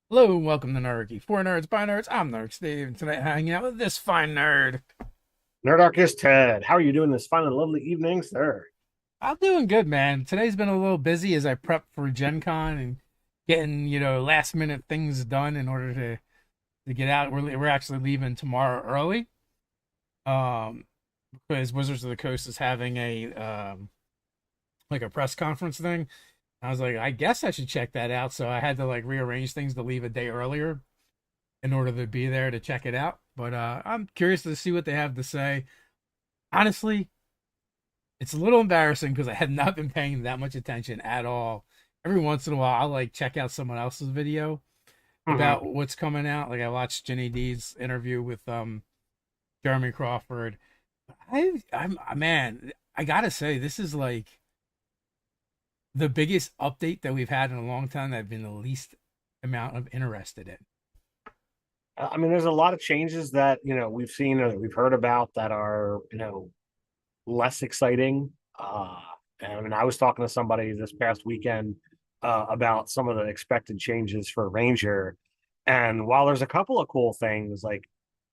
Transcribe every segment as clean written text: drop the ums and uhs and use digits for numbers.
Hello and welcome to Nerdarchy. For nerds, by nerds, I'm Nerd Steve, and tonight hanging out with this fine nerd. Nerdarchy Ted, how are you doing this fine and lovely evening, sir? I'm doing good, man. Today's been a little busy as I prep for Gen Con and getting, last minute things done in order to get out. We're actually leaving tomorrow early. Um because Wizards of the Coast is having a like a press conference thing. I was like, I guess I should check that out. So I had to like rearrange things to leave a day earlier in order to be there to check it out. But I'm curious to see what they have to say. Honestly, it's a little embarrassing because I have not been paying that much attention at all. Every once in a while, I'll like check out someone else's video Hmm. about what's coming out. Like I watched Jenny D's interview with Jeremy Crawford. I'm man, I gotta say this is like the biggest update that we've had in a long time that I've been the least amount of interested in. I mean, there's a lot of changes that we've seen or that we've heard about that are less exciting. And I mean, I was talking to somebody this past weekend about some of the expected changes for Ranger, and while there's a couple of cool things, like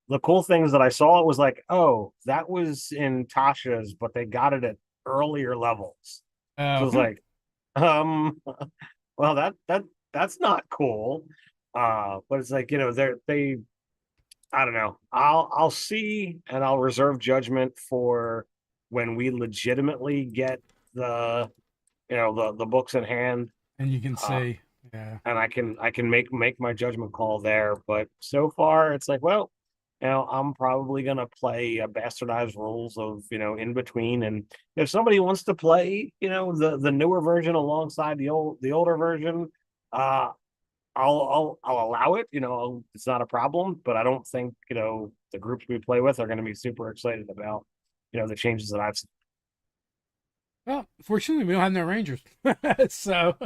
the cool things that I saw, it was like, oh, that was in Tasha's, but they got it at earlier levels. So it's Hmm. like, um, well, that's not cool. But it's like, they I don't know. I'll see and I'll reserve judgment for when we legitimately get the the books in hand. And you can Uh see, yeah. and I can make my judgment call there. But so far it's like, well, I'm probably gonna play a bastardized rules of, in between. And if somebody wants to play, the newer version alongside the older version, uh I'll allow it. It's not a problem. But I don't think the groups we play with are going to be super excited about the changes that I've seen. Well, fortunately, we don't have no Rangers, so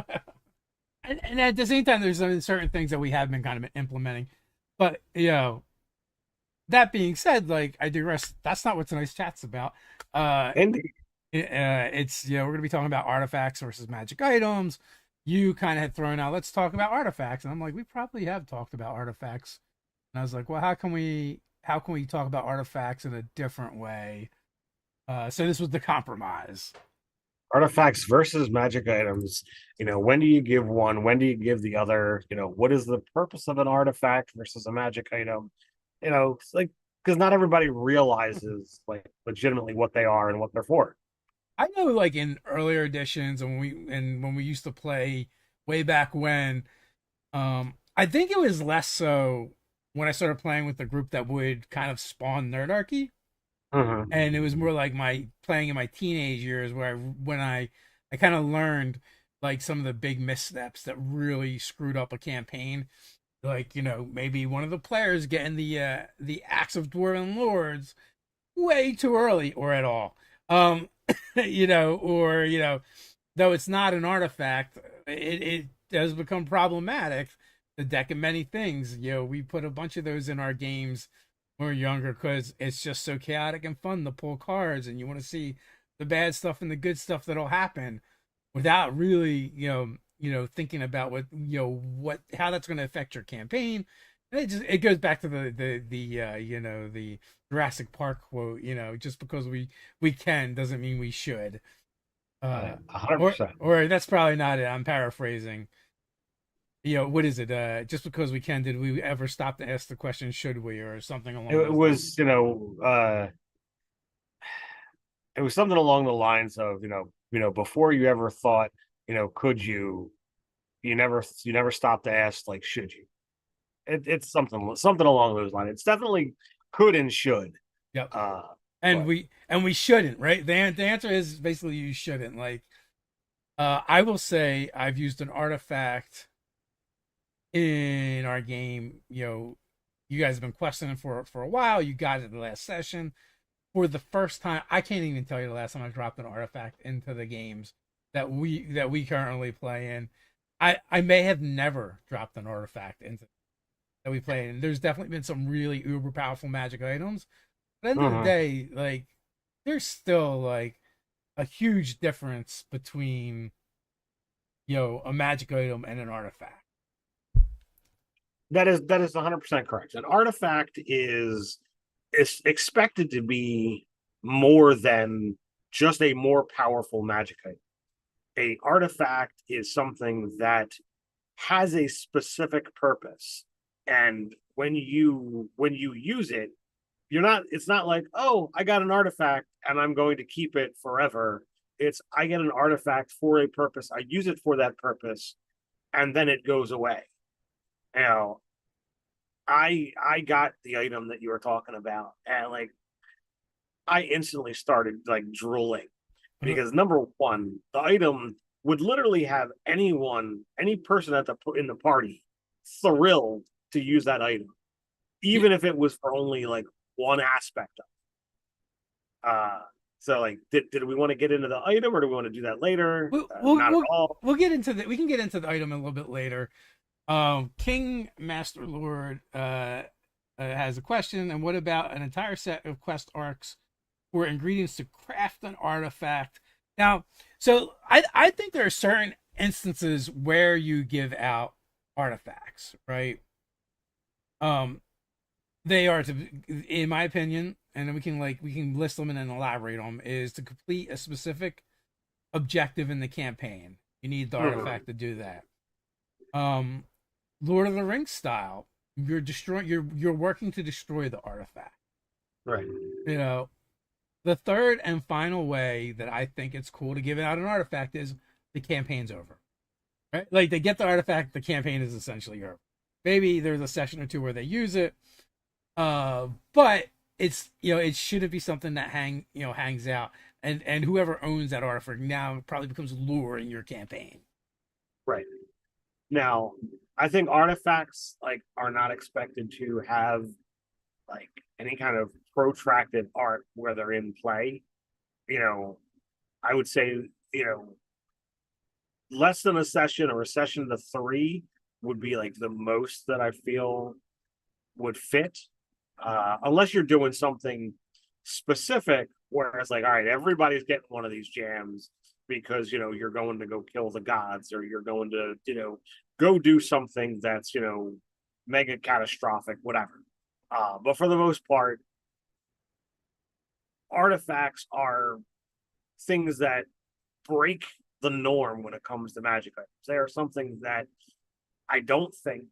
and at the same time, there's certain things that we have been kind of implementing. But that being said, like I digress. That's not what tonight's chat's about. Uh, And it's we're gonna be talking about artifacts versus magic items. You kind of had thrown out, let's talk about artifacts, and I'm like, we probably have talked about artifacts. And I was like, well, how can we talk about artifacts in a different way? So this was the compromise. artifacts versus magic items. When do you give one? When do you give the other? What is the purpose of an artifact versus a magic item? It's like, because not everybody realizes like legitimately what they are and what they're for. I know, like in earlier editions, and when we used to play way back when, I think it was less so when I started playing with the group that would kind of spawn Nerdarchy, Hmm. and it was more like my playing in my teenage years where I kind of learned like some of the big missteps that really screwed up a campaign. Like maybe one of the players getting the Axe of Dwarven Lords way too early or at all. Um, or though it's not an artifact, it does become problematic. The deck of many things. We put a bunch of those in our games when we were younger because it's just so chaotic and fun to pull cards, and you want to see the bad stuff and the good stuff that'll happen without really, thinking about what how that's going to affect your campaign. And it goes back to the Jurassic Park quote. Just because we can doesn't mean we should. A hundred Or percent. or that's probably not it. I'm paraphrasing. What is it? Just because we can, did we ever stop to ask the question, should we, or something along It those lines? was, it was something along the lines of, before you ever thought, could you, you never stopped to ask, like, should you? It's something along those lines. It's definitely could and should. Yep. Uh, And but we shouldn't, right? The answer is basically you shouldn't. Like, I will say I've used an artifact in our game. You guys have been questioning for a while. You got it the last session. For the first time, I can't even tell you the last time I dropped an artifact into the games that we currently play in. I may have never dropped an artifact into that we play in. There's definitely been some really uber powerful magic items. But at the end of the mhm. day, like there's still like a huge difference between a magic item and an artifact. that is 100% correct. An artifact is expected to be more than just a more powerful magic item. A artifact is something that has a specific purpose, and when you use it, you're not it's not like, oh, I got an artifact and I'm going to keep it forever. It's, I get an artifact for a purpose, I use it for that purpose, and then it goes away. You know, I got the item that you were talking about, and like I instantly started like drooling because number one, the item would literally have any person at the in the party thrilled to use that item, Yeah, even if it was for only like one aspect of it. So like, did we want to get into the item, or do we want to do that later? we'll we'll Not at we'll, all. we'll get into the we can get into the item a little bit later. King Master Lord has a question, and what about an entire set of quest arcs for ingredients to craft an artifact? Now, so I think there are certain instances where you give out artifacts, right? Um, they are to, in my opinion, and then we can list them and then elaborate on them. Is to complete a specific objective in the campaign. You need the Mhm. artifact to do that. Um, Lord of the Rings style, you're working to destroy the artifact. Right. You know, the third and final way that I think it's cool to give out an artifact is the campaign's over. Right? Like they get the artifact, the campaign is essentially over. Maybe there's a session or two where they use it, but it's, it shouldn't be something that hangs out, and whoever owns that artifact now probably becomes lore in your campaign. Right. Now, I think artifacts like are not expected to have like any kind of protracted art where they're in play. You know, I would say, you know, less than a session or a session to three would be like the most that I feel would fit. Unless you're doing something specific where it's like, all right, everybody's getting one of these jams because, you're going to go kill the gods, or you're going to, go do something that's, mega catastrophic, whatever. But for the most part, artifacts are things that break the norm when it comes to magic items. They are something that I don't think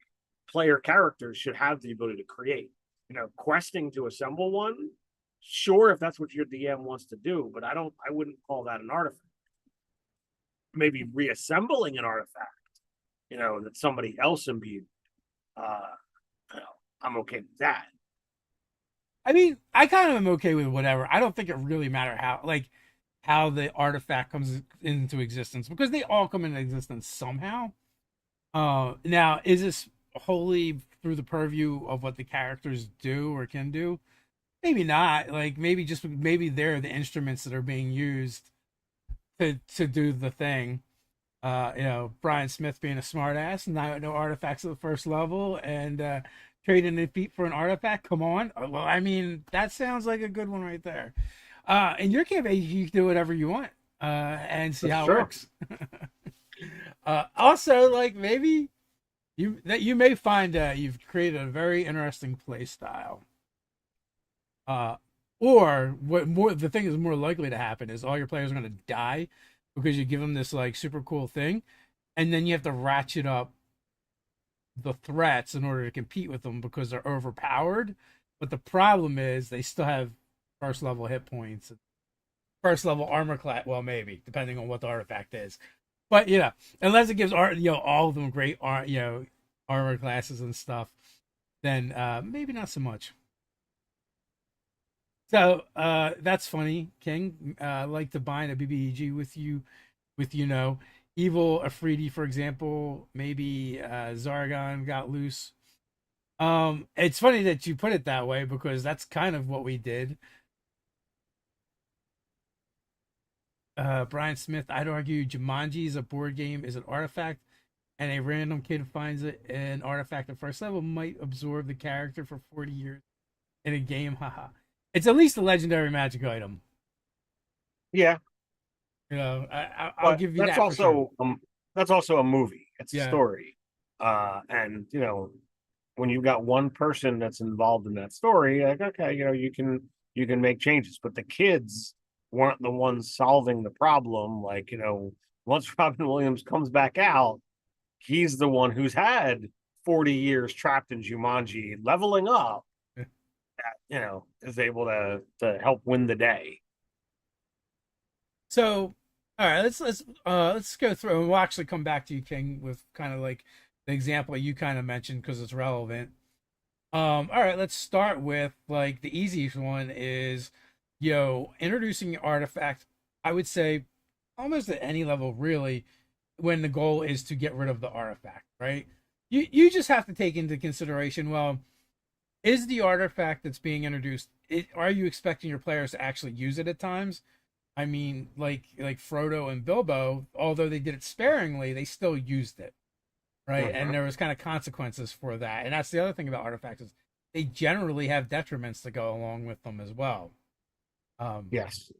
player characters should have the ability to create. Questing to assemble one, sure, if that's what your DM wants to do, but I wouldn't call that an artifact. Maybe reassembling an artifact, that somebody else imbued. Uh, I'm okay with that. I mean, I kind of am okay with whatever. I don't think it really matter how the artifact comes into existence, because they all come into existence somehow. Now, is this wholly through the purview of what the characters do or can do? Maybe not. Like maybe they're the instruments that are being used to do the thing. Brian Smith being a smartass, no artifacts at the first level, and trading a feat for an artifact. Come on. Well, I mean, that sounds like a good one right there. In your campaign, you can do whatever you want, and see That's how it true. works. Also, like maybe you may find you've created a very interesting play style. Uh, or what more the thing is more likely to happen is all your players are going to die because you give them this like super cool thing, and then you have to ratchet up the threats in order to compete with them because they're overpowered. But the problem is they still have first level hit points, first level armor class. Well, maybe depending on what the artifact is. But unless it gives all of them great armor classes and stuff, then maybe not so much. So that's funny, King. Like to bind a BBEG with evil Afridi, for example. Maybe Zargon got loose. It's funny that you put it that way because that's kind of what we did. Brian Smith, I'd argue Jumanji is a board game, is an artifact, and a random kid finds it an artifact at first level might absorb the character for 40 years in a game. Haha. It's at least a legendary magic item. Yeah, I'll but give you that for sure. that's also a movie. It's a Yeah. story, and when you've got one person that's involved in that story, like, okay, you can make changes, but the kids weren't the ones solving the problem. Like, once Robin Williams comes back out, he's the one who's had 40 years trapped in Jumanji, leveling up, is able to help win the day. So, all right, let's go through, and we'll actually come back to you, King, with kind of like the example you kind of mentioned because it's relevant. All right, let's start with like the easiest one is, introducing your artifact. I would say almost at any level, really, when the goal is to get rid of the artifact, right? You just have to take into consideration, well, is the artifact that's being introduced, are you expecting your players to actually use it at times? I mean, like Frodo and Bilbo, although they did it sparingly, they still used it, right? And Mhm. there was kind of consequences for that. And that's the other thing about artifacts is they generally have detriments to go along with them as well. Um, Yes.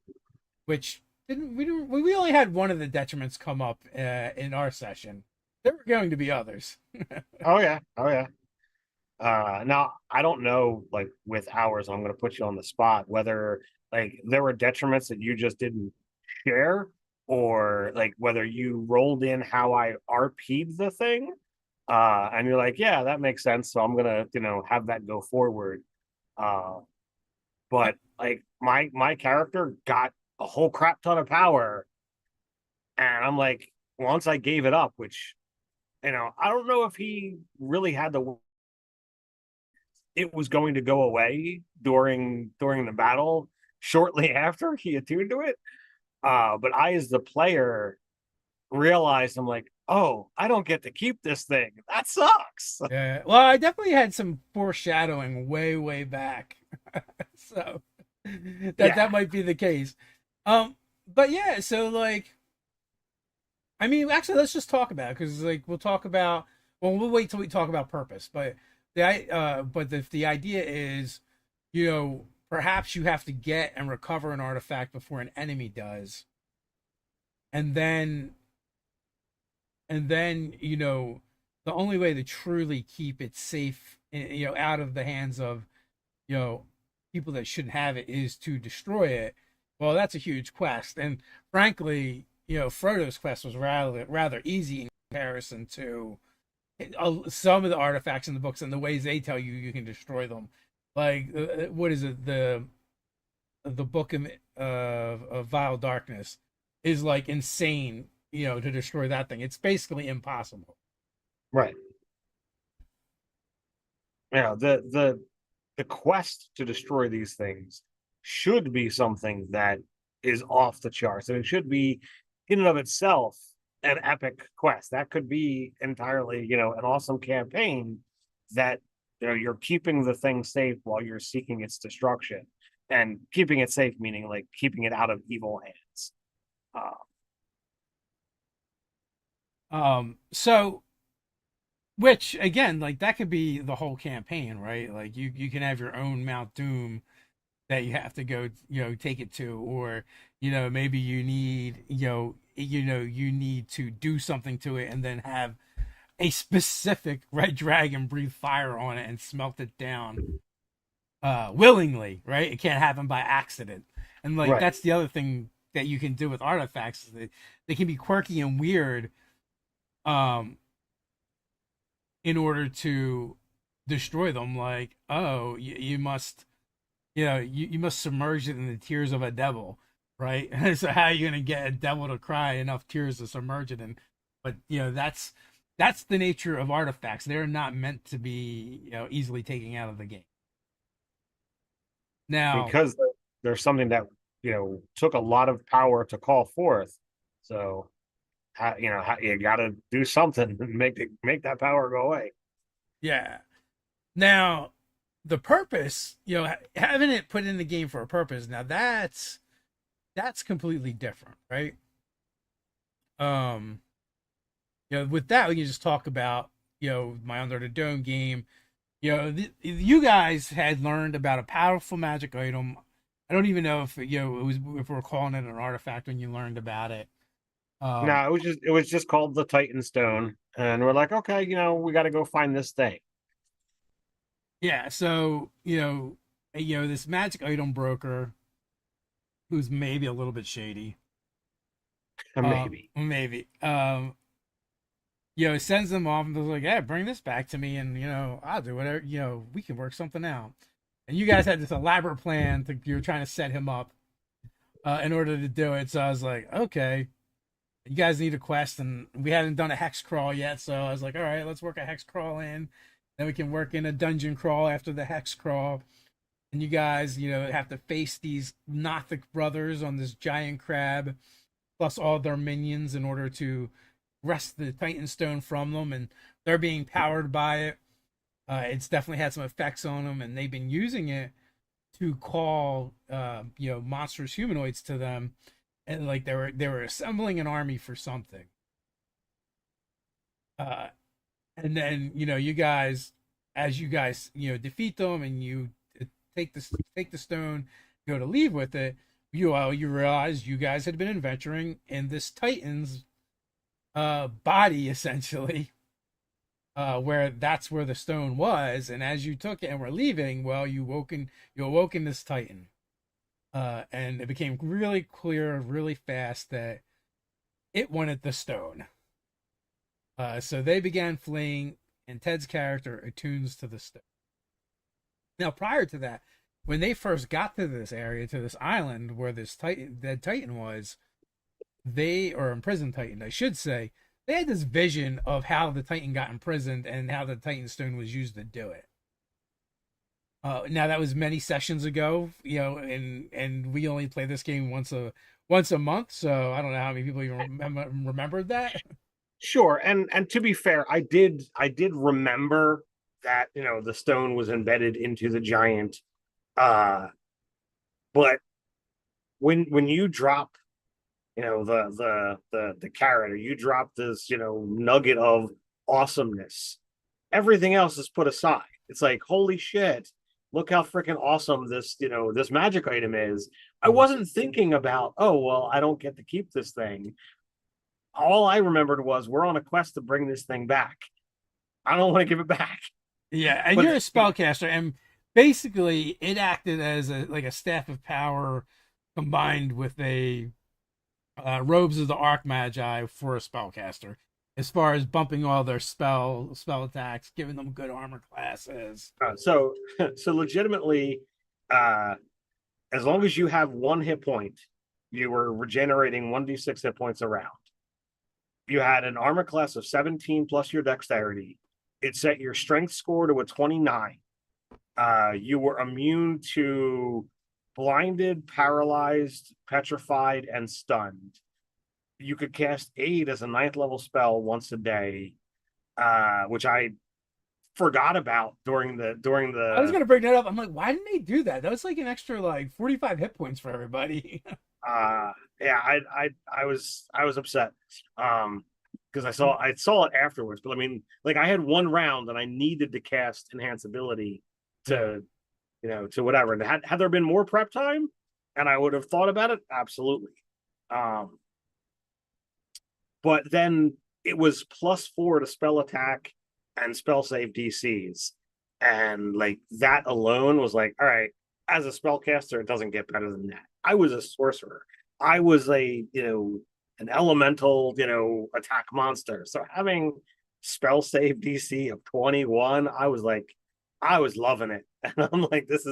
which didn't we only had one of the detriments come up in our session. There were going to be others. Oh yeah. Oh yeah. Now I don't know, like with ours, I'm going to put you on the spot whether like there were detriments that you just didn't share, or like whether you rolled in how I RP'd the thing, and you're like, yeah, that makes sense, so I'm gonna have that go forward. Uh, but like my character got a whole crap ton of power, and I'm like, once I gave it up, which I don't know if he really had the it was going to go away during the battle shortly after he attuned to it. But I, as the player, realized I'm like, oh, I don't get to keep this thing. That sucks. Yeah. Well, I definitely had some foreshadowing way back. So that Yeah. might be the case. But yeah, so like I mean, actually let's just talk about it because like we'll talk about we'll wait till we talk about purpose, but the idea is, perhaps you have to get and recover an artifact before an enemy does. And then the only way to truly keep it safe, out of the hands of you know people that shouldn't have it is to destroy it. Well, that's a huge quest, and frankly, Frodo's quest was rather easy in comparison to some of the artifacts in the books and the ways they tell you can destroy them. Like what is it, the book of Vile Darkness is like insane, to destroy that thing. It's basically impossible. Right. The quest to destroy these things should be something that is off the charts, and it should be in and of itself an epic quest. That could be entirely, an awesome campaign that you're keeping the thing safe while you're seeking its destruction, and keeping it safe meaning like keeping it out of evil hands. Uh, So which again, like that could be the whole campaign, right? Like you can have your own Mount Doom that you have to go, take it to, or maybe you need, you need to do something to it and then have a specific red dragon breathe fire on it and smelt it down willingly, right? It can't happen by accident. And like right. that's the other thing that you can do with artifacts is that they can be quirky and weird um in order to destroy them. Like, oh, you must, you must submerge it in the tears of a devil, right? So how are you gonna get a devil to cry enough tears to submerge it in? But that's the nature of artifacts. They're not meant to be, easily taken out of the game. Now, Because there's something that took a lot of power to call forth. So you got to do something to make that power go away. yeah. Now, the purpose, having it put in the game for a purpose. Now that's completely different, right? Um, with that we can just talk about, my Under the Dome game. You guys had learned about a powerful magic item. I don't even know if it was, if we're calling it an artifact when you learned about it. Um, No, it was just called the Titan Stone, and we're like, okay, we got to go find this thing. Yeah, so this magic item broker who's maybe a little bit shady. Maybe. Maybe. Sends them off and was like, "Yeah, bring this back to me, and I'll do whatever. We can work something out." And you guys had this elaborate plan to you were trying to set him up in order to do it. So I was like, "Okay, you guys need a quest," and we hadn't done a hex crawl yet. So I was like, "All right, let's work a hex crawl in. Then we can work in a dungeon crawl after the hex crawl." And you guys, have to face these Nothic brothers on this giant crab, plus all their minions in order to wrest the Titan Stone from them, and they're being powered by it. It's definitely had some effects on them, and they've been using it to call, monstrous humanoids to them, and like they were assembling an army for something. Uh, and then you guys, as you guys defeat them, and you take the stone, go to leave with it. You realize you guys had been adventuring in this Titan's body essentially, where that's where the stone was. And as you took it and were leaving, well, you awoke in this Titan, and it became really clear really fast that it wanted the stone. So they began fleeing, and Ted's character attunes to the stone. Now, prior to that, when they first got to this area, to this island where this dead Titan was, or imprisoned Titan, I should say, they had this vision of how the Titan got imprisoned and how the Titan Stone was used to do it. Now that was many sessions ago, and we only play this game once a month, so I don't know how many people even remembered that. Sure, and to be fair, I did remember that the stone was embedded into the giant. Uh, but when you drop the carrot, or you drop this nugget of awesomeness, everything else is put aside. It's like, holy shit, look how freaking awesome this magic item is. I wasn't thinking about, oh well, I don't get to keep this thing. All I remembered was we're on a quest to bring this thing back. I don't want to give it back. Yeah, and But you're a spellcaster, and basically it acted as a staff of power combined with a robes of the Archmagi for a spellcaster, as far as bumping all their spell attacks, giving them good armor classes. so legitimately, uh, as long as you have one hit point, you were regenerating 1d6 hit points around. You had an armor class of 17 plus your dexterity. It set your strength score to a 29. You were immune to blinded, paralyzed, petrified, and stunned. You could cast Aid as a 9th level spell once a day, which I forgot about during I was the gonna bring that up. I'm like, why didn't they do that? That was like an extra 45 hit points for everybody. uh yeah, I was upset. Because I saw it afterwards, but I mean, like, I had one round and I needed to cast enhance ability Yeah. to to whatever. And had there been more prep time and I would have thought about it, absolutely. Um but then it was +4 to spell attack and spell save DCs. And like that alone was like, all right, as a spellcaster, it doesn't get better than that. I was a sorcerer. I was an elemental, attack monster. So having spell save DC of 21, I was loving it. And I'm like, this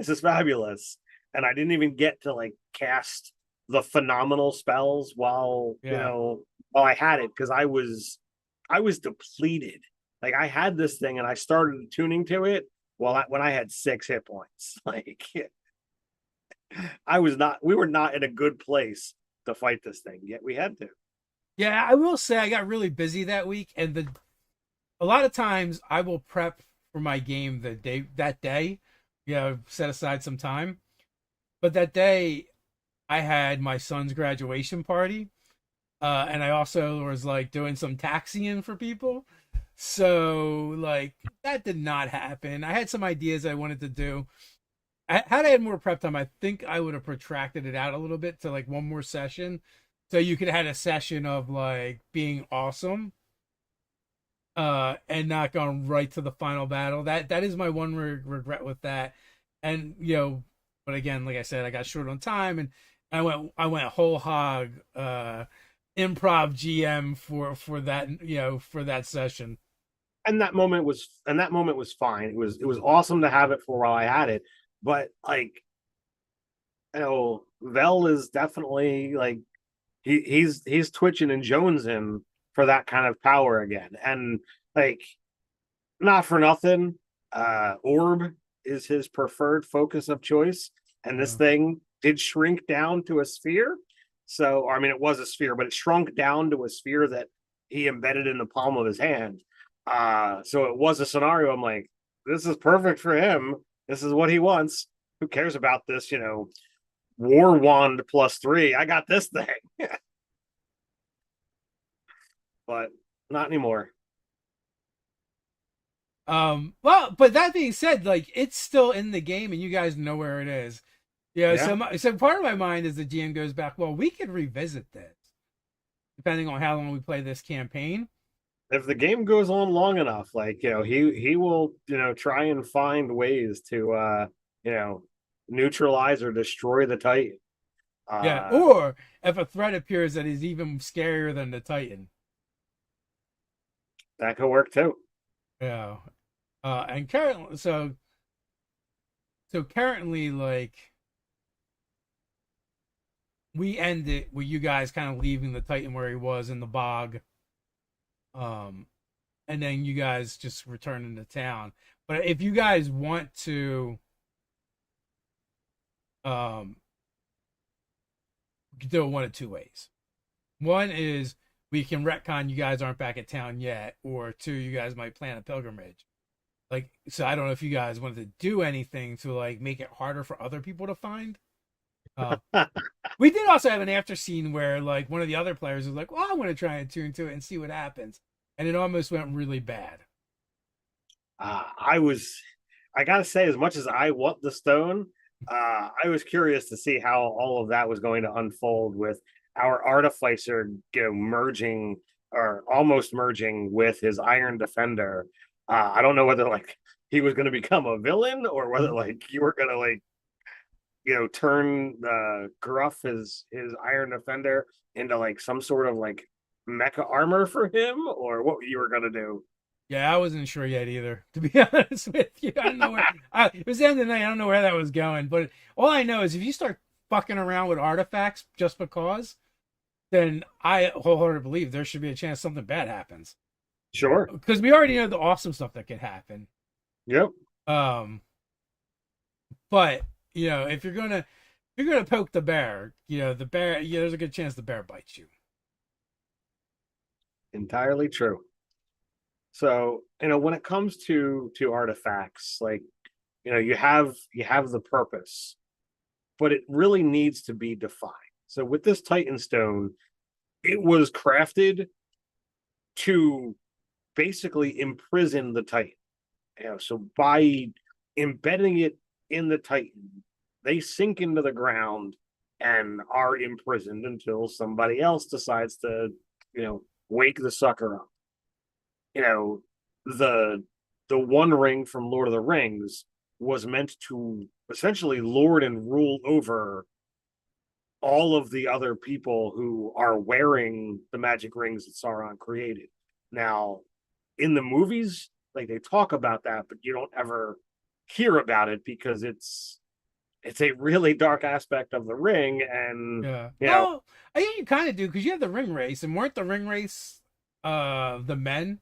is fabulous. And I didn't even get to like cast the phenomenal spells Yeah. while I had it, because I was depleted. Like, I had this thing and I started tuning to it when I had 6 hit points. Like, we were not in a good place to fight this thing, yet we had to. Yeah, I will say I got really busy that week, and a lot of times I will prep for my game that day, set aside some time. But that day I had my son's graduation party, and I also was like doing some taxiing for people. So like that did not happen. I had some ideas I wanted to do. Had I had more prep time, I think I would have protracted it out a little bit to like one more session, so you could have had a session of like being awesome, and not gone right to the final battle. That is my one regret with that. And but again, like I said, I got short on time, and I went whole hog improv GM for that for that session. And that moment was fine. It was awesome to have it for while I had it, but like Vel is definitely like he's twitching and jonesing for that kind of power again. And like not for nothing, Orb is his preferred focus of choice, and this Yeah. thing did shrink down to a sphere. So, I mean, it was a sphere, but it shrunk down to a sphere that he embedded in the palm of his hand. So it was a scenario. I'm like, this is perfect for him. This is what he wants. Who cares about this? War wand +3. I got this thing, but not anymore. Well, but that being said, like it's still in the game, and you guys know where it is. Yeah. Yeah. So part of my mind is the GM goes back. Well, we could revisit this depending on how long we play this campaign. If the game goes on long enough, like he will try and find ways to you know neutralize or destroy the Titan. Yeah. Uh, Or if a threat appears that is even scarier than the Titan. that could work too. Yeah. And currently, so currently, like we end it with you guys kind of leaving the Titan where he was in the bog. Um, and then you guys just return into town. But if you guys want to, um, you can do it one of two ways. One is we can retcon you guys aren't back at town yet, or two, you guys might plan a pilgrimage. Like, so I don't know if you guys wanted to do anything to like make it harder for other people to find. Uh, we did also have an after scene where like one of the other players was like, "Well, I want to try and tune to it and see what happens," and it almost went really bad. I gotta say, as much as I want the stone, I was curious to see how all of that was going to unfold with our artificer, merging or almost merging with his iron defender. I don't know whether like he was going to become a villain or whether like you were going to like turn Gruff his iron defender into like some sort of like mecha armor for him, or what you were going to do. Yeah, I wasn't sure yet either. To be honest with you, I don't know where. It was the end of the night. I don't know where that was going, but all I know is if you start fucking around with artifacts just because, then I wholeheartedly believe there should be a chance something bad happens. Sure. Because we already know the awesome stuff that could happen. Yep. Um, but if you're gonna poke the bear, the bear, there's a good chance the bear bites you. Entirely true. So, when it comes to artifacts, like, you have the purpose, but it really needs to be defined. So with this Titan Stone, it was crafted to basically imprison the Titan. So by embedding it in the Titan, they sink into the ground and are imprisoned until somebody else decides to, wake the sucker up. you know the One Ring from Lord of the Rings was meant to essentially lord and rule over all of the other people who are wearing the magic rings that Sauron created. Now, in the movies, like they talk about that, but you don't ever hear about it because it's a really dark aspect of the ring, and Yeah. you know, Well, I think you kind of do because you have the ring race, and weren't the ring race the men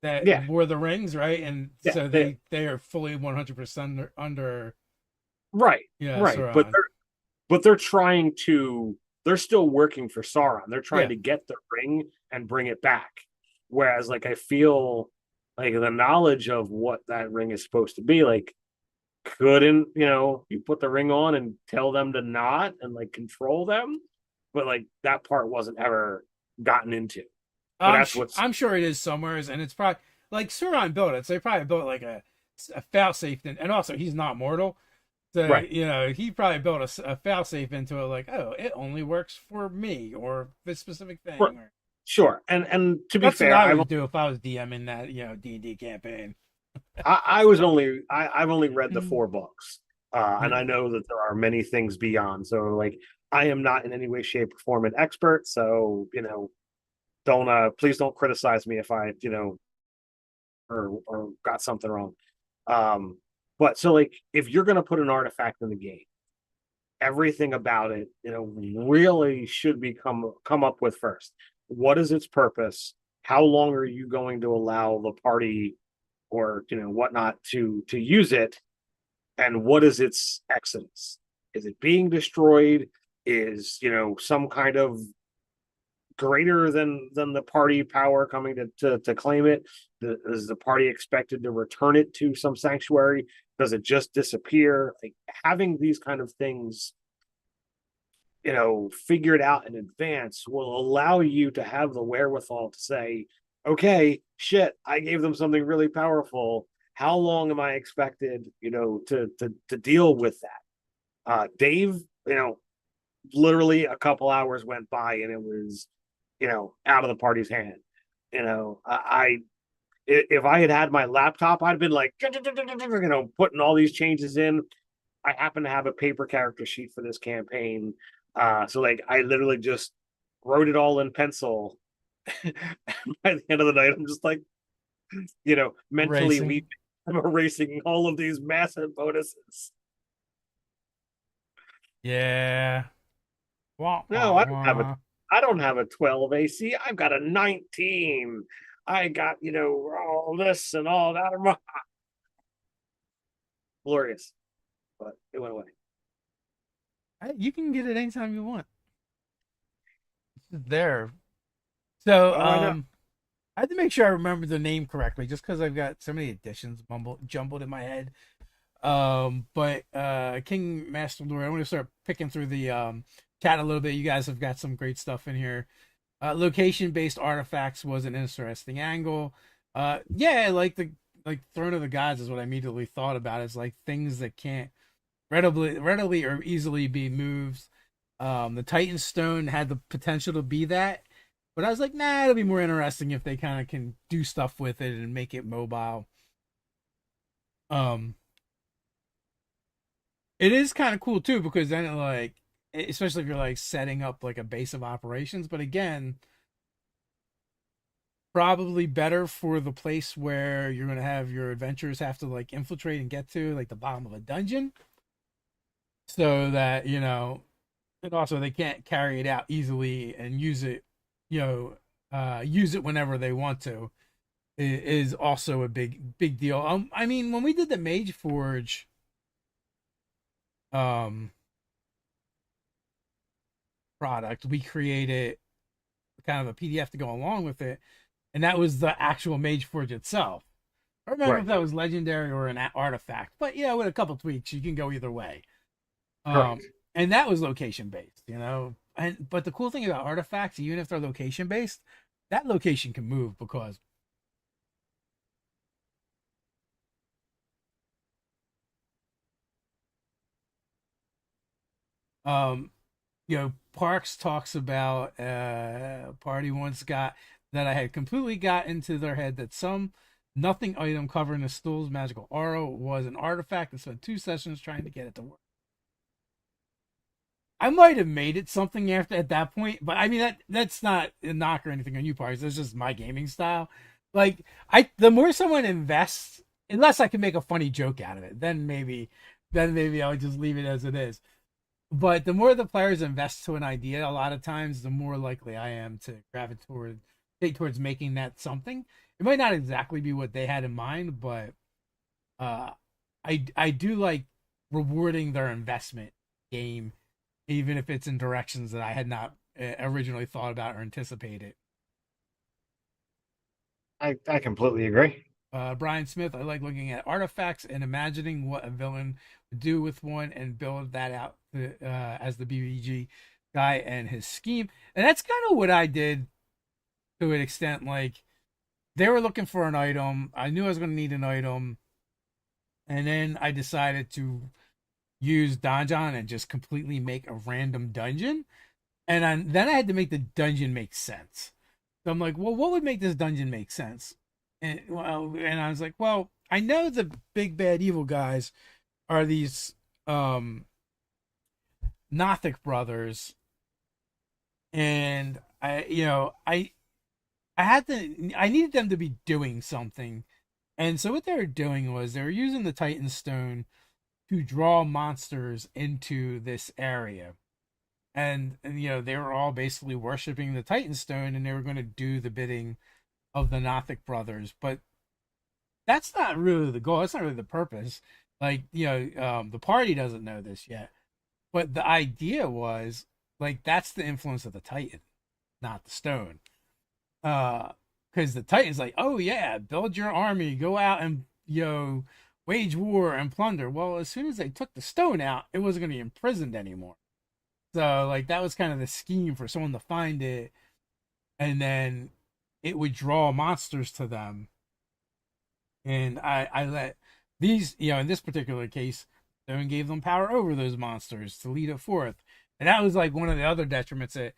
that yeah, wore the rings, right? And yeah, so they are fully 100% under right, yeah, right. But Sauron. they're trying to they're still working for Sauron. They're trying Yeah. to get the ring and bring it back. Whereas like I feel like the knowledge of what that ring is supposed to be, like couldn't, you put the ring on and tell them to not and like control them. But like that part wasn't ever gotten into. But that's what's I'm sure it is somewhere, and it's probably like Sauron built it, so they probably built like a fail safe, and also he's not mortal, so right. he probably built a fail safe into it, like, oh, it only works for me or this specific thing. Right. Or, Sure. And to be That's what fair, I would do if I was DMing that, D&D campaign. I've only read the Mm. 4 books, and I Yeah. know that there are many things beyond. So like, I am not in any way, shape, or form an expert. So don't please don't criticize me if I or got something wrong. Um, but so like, if you're gonna put an artifact in the game, everything about it, really should be come up with first. What is its purpose? How long are you going to allow the party or whatnot to use it? And what is its exodus? Is it being destroyed? Is some kind of greater than the party power coming to claim it? Is the party expected to return it to some sanctuary? Does it just disappear? Like, having these kind of things figured out in advance will allow you to have the wherewithal to say, okay, shit, I gave them something really powerful. How long am I expected, to deal with that? Dave, literally a couple hours went by and it was, out of the party's hand. I if I had my laptop, I'd been like, putting all these changes in. I happen to have a paper character sheet for this campaign. So like, I literally just wrote it all in pencil. By the end of the night, I'm just like, mentally Racing. weeping. I'm erasing all of these massive bonuses. Yeah. Wah, No, wah, wah. I don't have a 12 AC. I've got a 19. I got, all this and all that. Glorious. But it went away. You can get it anytime you want. It's just there. So, Oh, I know. I had to make sure I remember the name correctly, just because I've got so many additions jumbled in my head. But King Master Lord, I want to start picking through the chat a little bit. You guys have got some great stuff in here. Location-based artifacts was an interesting angle. Yeah, like Throne of the Gods is what I immediately thought about. It's like things that can't readily or easily be moved. The Titan Stone had the potential to be that, but I was like, nah, it'll be more interesting if they kind of can do stuff with it and make it mobile. Um, it is kind of cool too because then especially if you're like setting up like a base of operations. But again, probably better for the place where you're gonna have your adventurers have to like infiltrate and get to like the bottom of a dungeon, so that and also they can't carry it out easily and use it, use it whenever they want to. Is also a big deal. I mean, when we did the Mage Forge, um, product, we created kind of a PDF to go along with it, and that was the actual Mage Forge itself. I don't remember Right. if that was legendary or an artifact, but yeah, with a couple tweaks, you can go either way. Correct. And that was location based. And but the cool thing about artifacts, even if they're location based, that location can move because um Parks talks about party once got that I had completely got into their head that some nothing item covering the stool's magical aura was an artifact and spent 2 sessions trying to get it to work. I might have made it something after at that point, but I mean that's not a knock or anything on you, Parks. That's just my gaming style. Like the more someone invests, unless I can make a funny joke out of it, then maybe I would just leave it as it is. But the more the players invest to an idea, a lot of times, the more likely I am to gravitate towards making that something. It might not exactly be what they had in mind, but uh, I do like rewarding their investment game, even if it's in directions that I had not originally thought about or anticipated. I completely agree. Brian Smith, I like looking at artifacts and imagining what a villain would do with one and build that out as the BBG guy and his scheme. And that's kind of what I did to an extent. Like, they were looking for an item. I knew I was going to need an item. And then I decided to use Donjon and just completely make a random dungeon. And then I had to make the dungeon make sense. So I'm like, well, what would make this dungeon make sense? And I was like, well, I know the big bad evil guys are these um Nothic brothers, and I needed them to be doing something. And so what they were doing was they were using the Titan Stone to draw monsters into this area. And they were all basically worshiping the Titan Stone, and they were going to do the bidding of the Nothic brothers. But that's not really the goal. That's not really the purpose. The party doesn't know this yet. But the idea was like that's the influence of the Titan, not the stone. Because the Titan's like, oh yeah, build your army, go out and wage war and plunder. Well, as soon as they took the stone out, it wasn't going to be imprisoned anymore. So like that was kind of the scheme for someone to find it, and then it would draw monsters to them. And I let these, in this particular case, stone gave them power over those monsters to lead it forth. And that was like one of the other detriments that,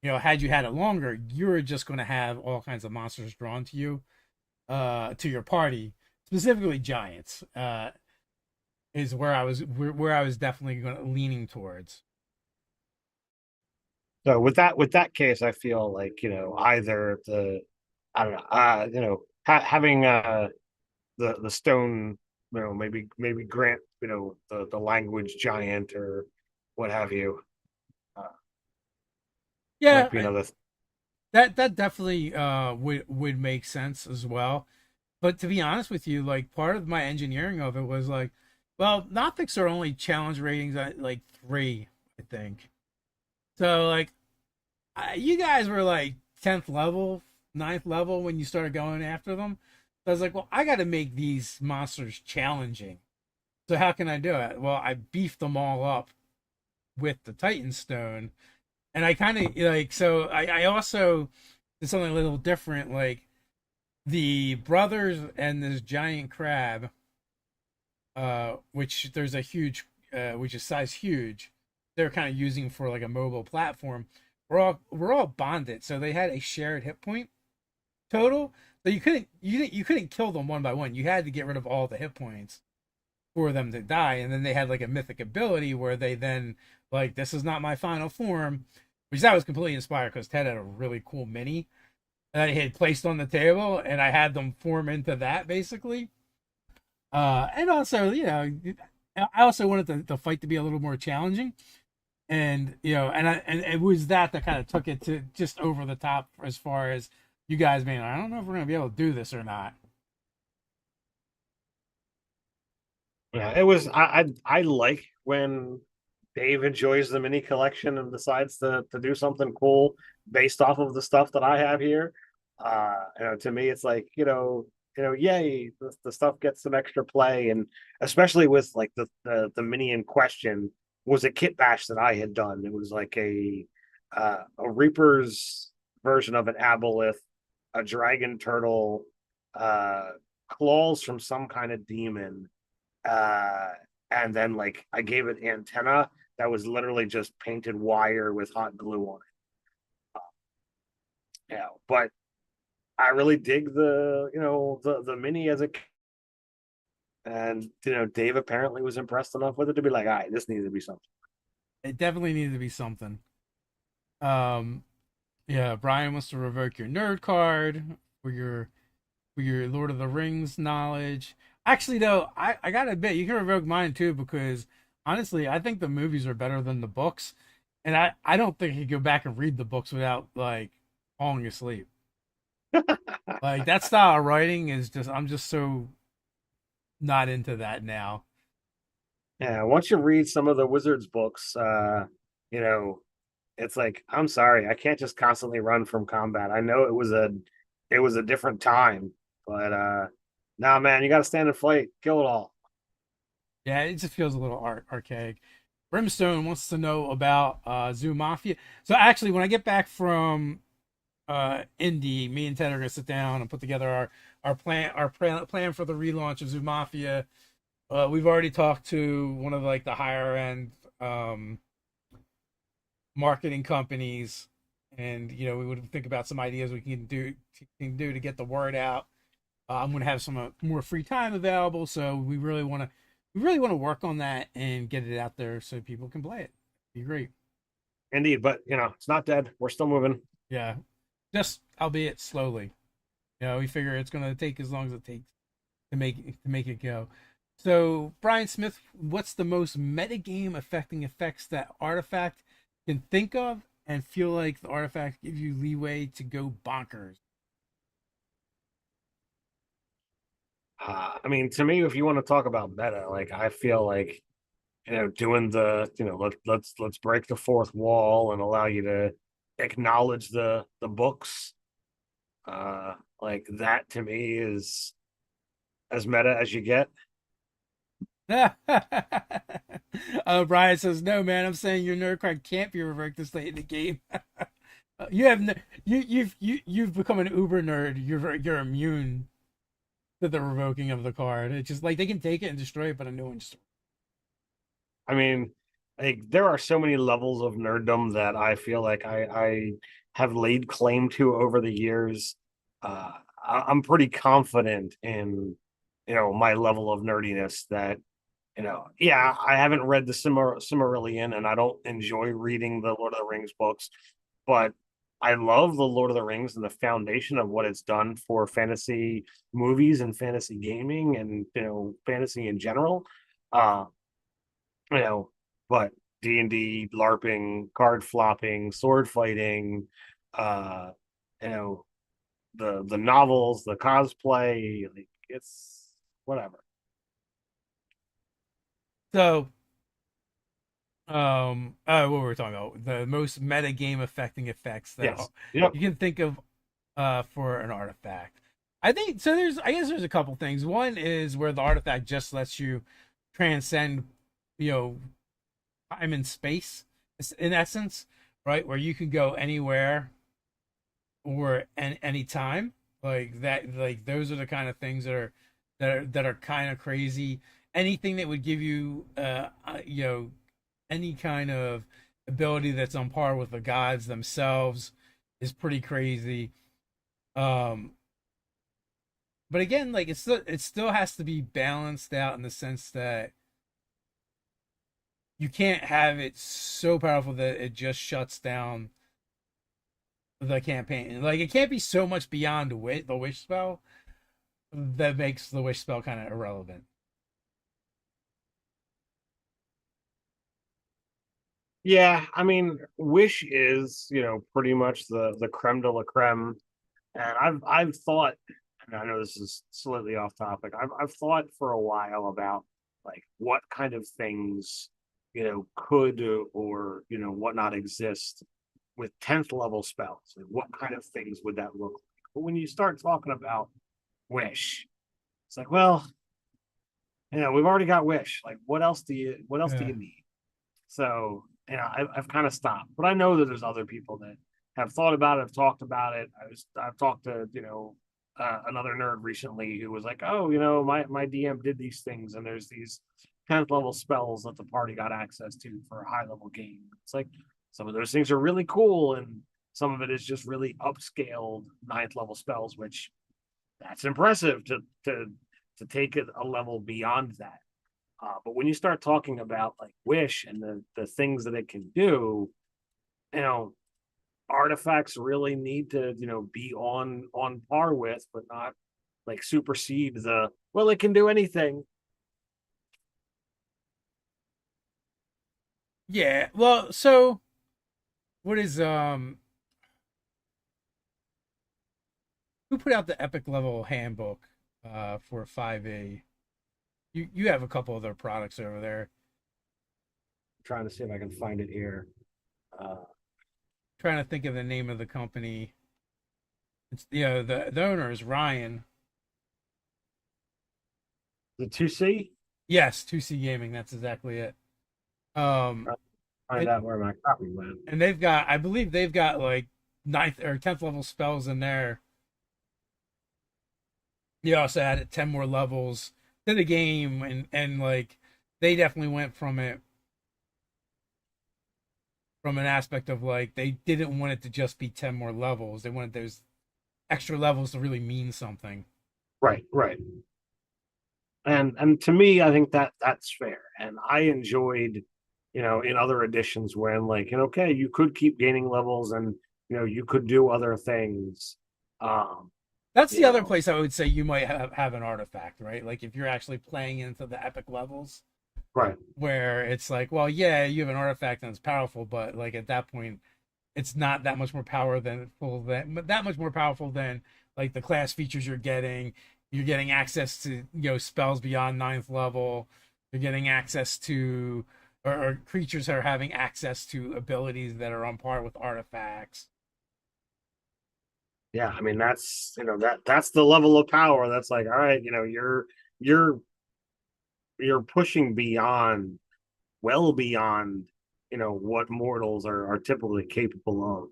had you had it longer, you were just going to have all kinds of monsters drawn to you, to your party, specifically giants, is where I was definitely leaning towards. So with that case, I feel like either I don't know having the stone maybe grant the language giant or what have you uh, Yeah, might be another. that definitely would make sense as well. But to be honest with you, like part of my engineering of it was like, well, Nothics are only challenge ratings at like 3, I think. So like, you guys were like 10th level, 9th level when you started going after them. So I was like, well, I got to make these monsters challenging. So how can I do it? Well, I beefed them all up with the Titan Stone, and I kind of like so I also did something a little different. Like the brothers and this giant crab, which there's a huge, which is size huge. They're kind of using for like a mobile platform. We're all bonded, so they had a shared hit point total. So you couldn't kill them one by one. You had to get rid of all the hit points for them to die. And then they had like a mythic ability where they then like this is not my final form, which that was completely inspired because Ted had a really cool mini that he had placed on the table, and I had them form into that basically. And also, I also wanted the fight to be a little more challenging, and and it was that kind of took it to just over the top as far as you guys being, I don't know if we're gonna be able to do this or not. Yeah, it was. I like when Dave enjoys the mini collection and decides to do something cool based off of the stuff that I have here. To me, it's like yay, the stuff gets some extra play, and especially with like the mini in question was a kit bash that I had done. It was like a Reaper's version of an aboleth, a dragon turtle, uh, claws from some kind of demon, uh, and then like I gave it antenna that was literally just painted wire with hot glue on it. But I really dig the mini as a, and Dave apparently was impressed enough with it to be like, all right, this needs to be something. It definitely needed to be something. Um, yeah, Brian wants to revoke your nerd card for your Lord of the Rings knowledge. Actually, though, I gotta admit, you can revoke mine too because honestly, I think the movies are better than the books, and I don't think you could go back and read the books without like falling asleep. Like that style of writing is just I'm just so not into that now. Yeah, once you read some of the Wizards books, you know, it's like, I'm sorry, I can't just constantly run from combat. I know it was a different time, but nah, man, you got to stand and fight, kill it all. Yeah, it just feels a little archaic. Brimstone wants to know about Zoo Mafia. So actually, when I get back from Indy, me and Ted are gonna sit down and put together our plan for the relaunch of Zoo Mafia. We've already talked to one of like the higher end um, marketing companies, and we would think about some ideas we can do to get the word out. I'm going to have some more free time available, so we really want to work on that and get it out there so people can play it. Be great. Indeed, but it's not dead. We're still moving. Yeah, just albeit slowly. We figure it's going to take as long as it takes to make it go. So, Brian Smith, what's the most metagame affecting effects that Artifact can think of and feel like the Artifact gives you leeway to go bonkers? I mean, to me, if you want to talk about meta, like I feel like doing the let's break the fourth wall and allow you to acknowledge the books. Like that to me is as meta as you get. Brian says, "No, man. I'm saying your nerd card can't be revoked this late in the game. You have no, you've become an uber nerd. You're immune to the revoking of the card. It's just like they can take it and destroy it, but a new one just I mean, like there are so many levels of nerddom that I feel like I have laid claim to over the years. I'm pretty confident in my level of nerdiness that yeah, I haven't read the Silmarillion and I don't enjoy reading the Lord of the Rings books, but I love the Lord of the Rings and the foundation of what it's done for fantasy movies and fantasy gaming and fantasy in general. Uh, you know, but D&D, LARPing, card flopping, sword fighting, uh, you know, the novels, the cosplay, like it's whatever. so. What were we talking about? The most meta game affecting effects that Yes. Yep. you can think of for an artifact. I think so. I guess there's a couple things. One is where the artifact just lets you transcend, you know, time and space, in essence, right? Where you can go anywhere or any time, like that. Like those are the kind of things that are kind of crazy. Anything that would give you, any kind of ability that's on par with the gods themselves is pretty crazy. Um, but again, like it still has to be balanced out in the sense that you can't have it so powerful that it just shuts down the campaign. Like it can't be so much beyond the wish spell that makes the wish spell kind of irrelevant. Yeah, I mean, Wish is, pretty much the creme de la creme. And I've thought, and I know this is slightly off topic. I've thought for a while about like what kind of things, could or whatnot exist with 10th level spells. Like what kind of things would that look like? But when you start talking about Wish, it's like, well, we've already got Wish. Like what else do you Yeah. need? So, I've kind of stopped, but I know that there's other people that have thought about it, have talked about it. I've talked to, another nerd recently who was like, oh, my DM did these things and there's these 10th level spells that the party got access to for a high level game. It's like some of those things are really cool and some of it is just really upscaled ninth level spells, which that's impressive to take it a level beyond that. But when you start talking about like Wish and the things that it can do, you know, artifacts really need to be on par with, but not like supersede the well. It can do anything. Yeah. Well, so what is who put out the epic level handbook for 5e? You have a couple of their products over there. I'm trying to see if I can find it here. Uh, Trying to think of the name of the company. It's the owner is Ryan. the 2C. Yes, 2C Gaming. That's exactly it. Um, Find it, out where my copy went. and I believe they've got like ninth or 10th level spells in there. You also added 10 more levels to the game, and like they definitely went from it from an aspect of like they didn't want it to just be 10 more levels. They wanted those extra levels to really mean something. Right, right. And to me, I think that that's fair. And I enjoyed, in other editions when like, okay, you could keep gaining levels and you could do other things. Um, That's you the other know, place I would say you might have an artifact, right? Like if you're actually playing into the epic levels, right. where it's like, well, yeah, you have an artifact and it's powerful, but like at that point, it's not that much more that much more powerful than like the class features you're getting. You're getting access to spells beyond ninth level. You're getting access to or creatures that are having access to abilities that are on par with artifacts. Yeah, I mean that's the level of power that's like, all right, you're you're pushing beyond, well beyond, what mortals are typically capable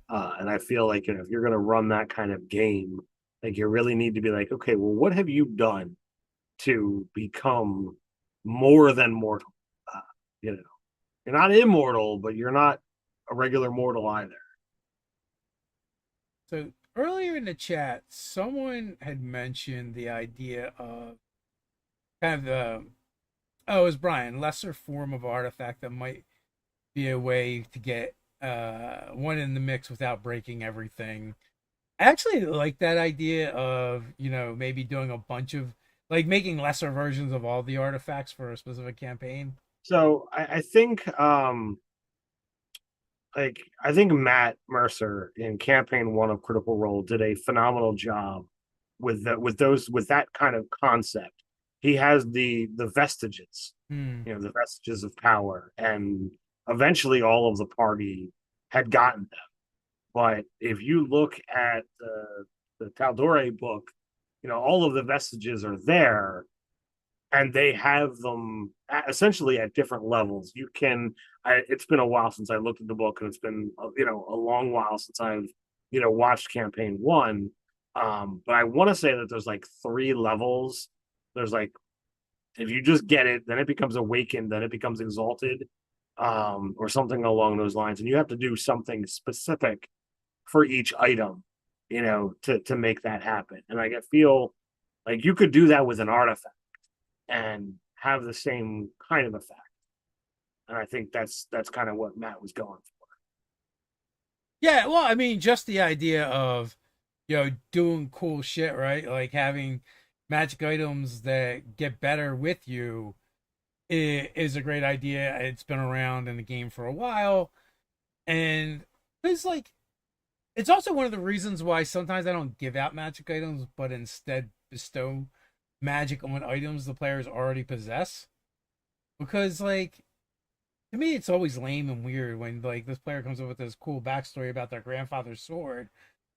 of. And I feel like if you're going to run that kind of game, like you really need to be like, okay, well, what have you done to become more than mortal? Uh, you know, you're not immortal, but you're not a regular mortal either. So earlier in the chat, someone had mentioned the idea of kind of the oh, it was Brian, lesser form of artifact that might be a way to get one in the mix without breaking everything. I actually like that idea of, maybe doing a bunch of like making lesser versions of all the artifacts for a specific campaign. So I think Matt Mercer in campaign one of Critical Role did a phenomenal job with that kind of concept. He has the vestiges, Hmm. the vestiges of power, and eventually all of the party had gotten them. But if you look at the Taldore book, all of the vestiges are there, and they have them essentially at different levels. It's been a while since I looked at the book, and it's been a long while since I've watched campaign one. But I want to say that there's like three levels. There's like, if you just get it, then it becomes awakened, then it becomes exalted, or something along those lines, and you have to do something specific for each item, to make that happen. And like I feel like you could do that with an artifact and have the same kind of effect. And I think that's kind of what Matt was going for. Yeah, well, I mean, just the idea of, doing cool shit, right? Like having magic items that get better with you is a great idea. It's been around in the game for a while. And it's like, it's also one of the reasons why sometimes I don't give out magic items, but instead bestow magic on items the players already possess. Because, like, to me, it's always lame and weird when, like, this player comes up with this cool backstory about their grandfather's sword,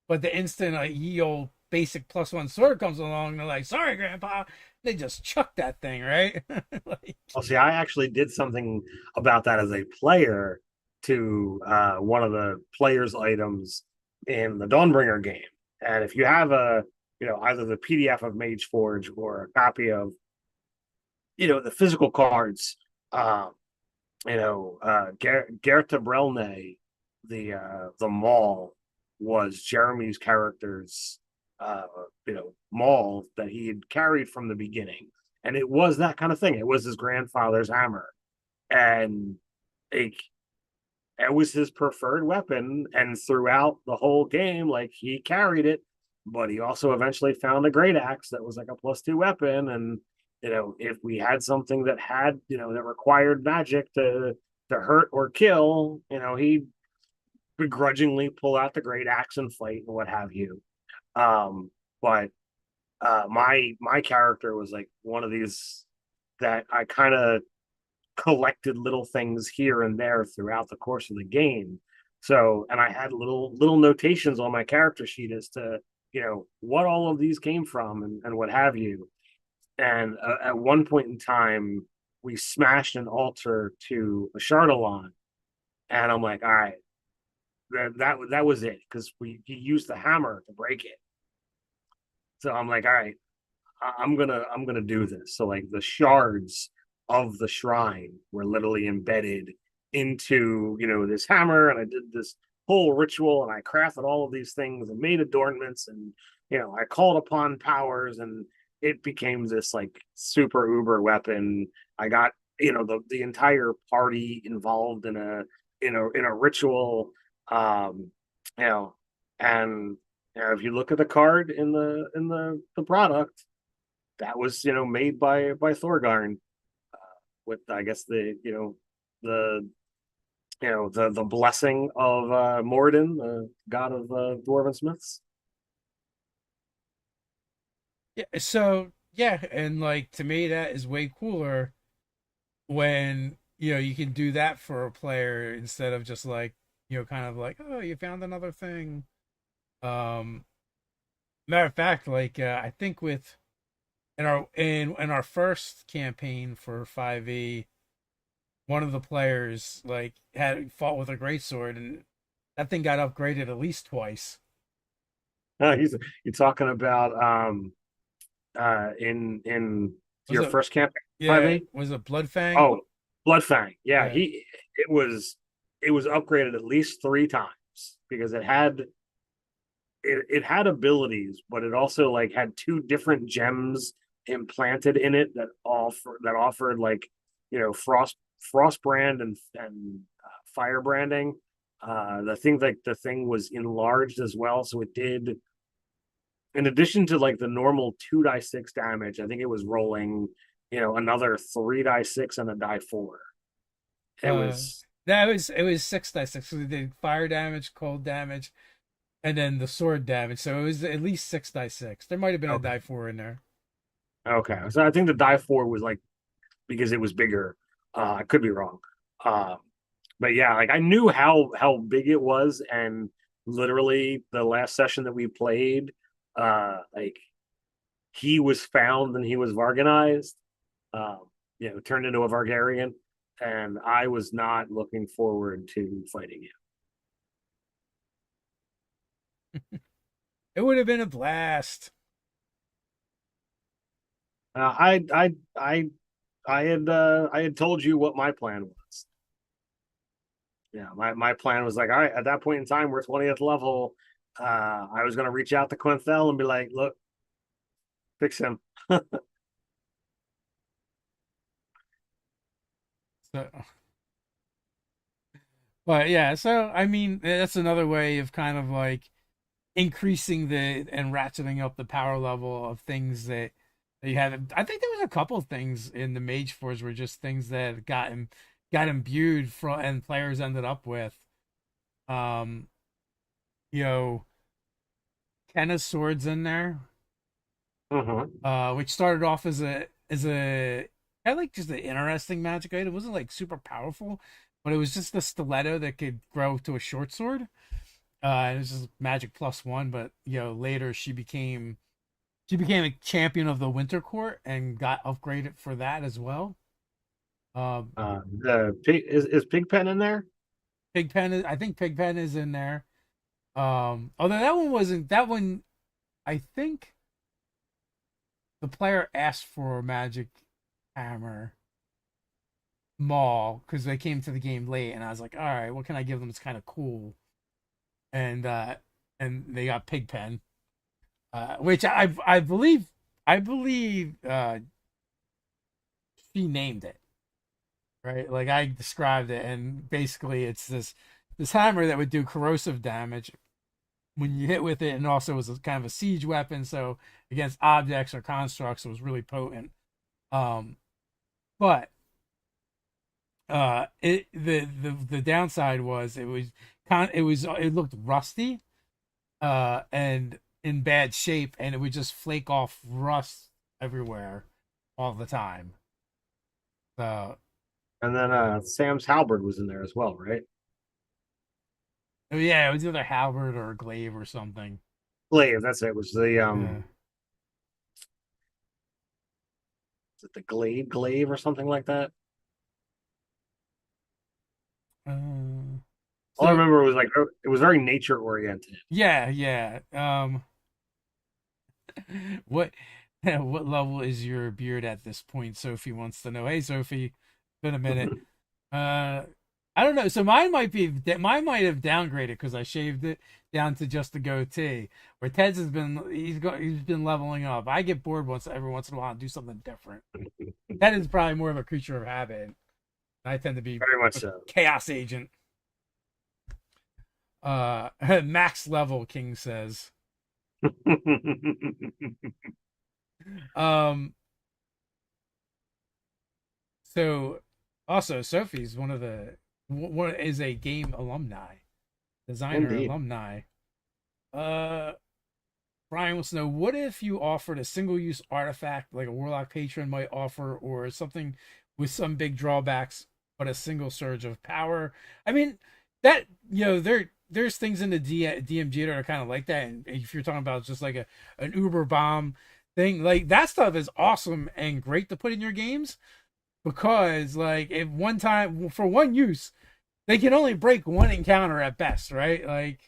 but the instant a ye old basic +1 sword comes along, they're like, sorry, Grandpa. They just chuck that thing, right? Like, Well, see, I actually did something about that as a player to one of the players' items in the Dawnbringer game. And if you have either the PDF of Mage Forge or a copy of the physical cards, um, Gerta Brelne, the Maul, was Jeremy's character's uh, Maul that he had carried from the beginning, and it was that kind of thing. It was his grandfather's hammer, and it, it was his preferred weapon. And throughout the whole game, like he carried it, but he also eventually found a great axe that was like a +2 weapon. And if we had something that had that required magic to hurt or kill, he begrudgingly pull out the great axe and fight and what have you. But my character was like one of these that I kind of collected little things here and there throughout the course of the game. So, and I had little notations on my character sheet as to what all of these came from and what have you. And at one point in time, we smashed an altar to a Chardalon, and I'm like, all right, that was it, because he used the hammer to break it. So I'm like, all right, I'm gonna do this. So like the shards of the shrine were literally embedded into, this hammer, and I did this whole ritual, and I crafted all of these things and made adornments, and I called upon powers, and it became this like super uber weapon. I got the entire party involved in a ritual, um you know and if you look at the card in the product, that was made by Thorgarn, with, I guess, the the blessing of Morden, the god of dwarven smiths. Yeah, so yeah, and like to me that is way cooler when you can do that for a player instead of just like kind of like, oh, you found another thing. Um Matter of fact, like I think with in our first campaign for 5e, one of the players like had fought with a greatsword and that thing got upgraded at least twice. He's You're talking about in Was your it first campaign, Yeah, 5e? was it Bloodfang? Oh, Bloodfang. Yeah, Yeah. it was upgraded at least three times, because it had abilities, but it also like had two different gems implanted in it that offered like frost brand and fire branding. The thing was enlarged as well, so it did, in addition to like the normal 2 die 6 damage. I think it was rolling another 3 die 6 and a die 4. It Uh, was that was it was 6 die 6. So they did fire damage, cold damage, and then the sword damage. So it was at least 6 die 6. There might have been a okay. die 4 in there. Okay, so I think the die 4 was like, because it was bigger. I could be wrong. Uh, but yeah, like I knew how big it was, and literally the last session that we played, like he was found and he was Varganized, turned into a Vargarian, and I was not looking forward to fighting him. It would have been a blast. I had told you what my plan was. Yeah, my plan was like, all right, at that point in time, we're 20th level. I was gonna reach out to Quinthel and be like, look, fix him. So, but yeah, so I mean, that's another way of kind of like increasing the and ratcheting up the power level of things that you have. I think there was a couple of things in the Mage Force were just things that got imbued from and players ended up with. Um, you know, Kenna's swords in there, Hmm. which started off as a kind of like just an interesting magic item. It wasn't like super powerful, but it was just a stiletto that could grow to a short sword. And it was just magic +1, but later she became a champion of the Winter Court and got upgraded for that as well. Um, The pig is Pigpen in there? I think Pigpen is in there. Although that one wasn't that one. I think the player asked for a magic hammer maul because they came to the game late, and I was like, all right, what can I give them? It's kind of cool, and they got Pigpen, which I believe she named it, right? Like I described it, and basically it's this hammer that would do corrosive damage when you hit with it, and also was a kind of a siege weapon, so against objects or constructs, it was really potent. Um, but the downside was it looked rusty, and in bad shape, and it would just flake off rust everywhere all the time. So And then Sam's halberd was in there as well, right? yeah, it was either halberd or glaive or something. Glaive, that's it. It was the Yeah. is it the glaive or something like that? All I So remember was like it was very nature oriented. yeah, yeah. What what level is your beard at this point? Sophie wants to know. Hey, Sophie, been a minute. Uh, I don't know. So mine might have downgraded because I shaved it down to just the goatee. Where Ted's he's been leveling up. I get bored every once in a while and do something different. Ted is probably more of a creature of habit. I tend to be Very much a so. chaos agent. Max level, King says. Um, so also Sophie's one is a game alumni, designer Indeed. alumni. Uh, Brian wants to know, what if you offered a single use artifact like a Warlock patron might offer, or something with some big drawbacks, but a single surge of power? I mean, that, there's things in the DMG that are kind of like that. And if you're talking about just like an Uber bomb thing, like that stuff is awesome and great to put in your games because, like, if one time for one use, they can only break one encounter at best, right? Like,